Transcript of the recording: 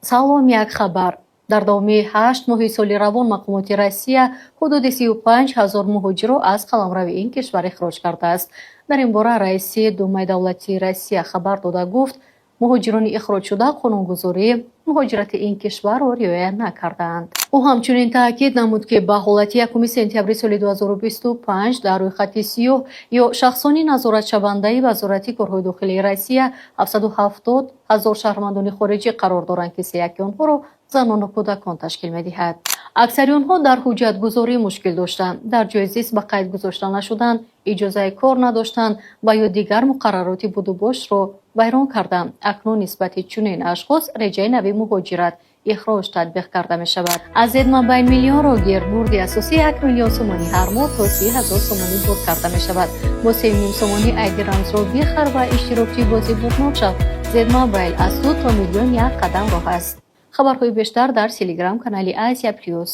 салом як хабар. дар давоми 8 моҳи соли равон мақомоти Россия ҳудуди 35 000 муҳоҷиро аз қаламрави ин кишвар ихроҷ кардааст. дар ин бора раиси Думаи давлати Россия хабар дода гуфт, муҳоҷирони ихроҷшуда қонунгузории муҳоҷирати ин кишварро риоя накардаанд. ӯ ҳамчунин таъкид намуд, ки ба ҳолати 1 сентябри соли 2025 дар рӯйхати сиёҳ ё шахсони назоратшавандаи вазорати корҳои дохилии Россия 770 000 шаҳрвандони хориҷӣ қарор доранд, ки сеяки онҳоро занону кӯдакон ташкил медиҳад. аксари онҳо дар ҳуҷҷатгузорӣ мушкил доштанд, дар ҷои зист ба қайд гузошта нашуданд, иҷозаи кор надоштанд ва ё дигар муқаррароти будубошро вайрон карданд. акнун нисбати чунин ашхос реҷаи нави муҳоҷират ихроҷ татбиқ карда мешавад. аз Зедмобайл миллионро гирбурди асосии 1 миллион сомонӣ ҳар моҳ то 30 000 сомонӣ бурд карда мешавад. бо 3,5 сомонӣ айди рамзро бихар ва иштирокчии бозӣ бурднок шав. Зедмобайл аз 2 то миллион 1 қадам роҳ аст. хабарҳои бештар дар Telegram канали Азия Плюс.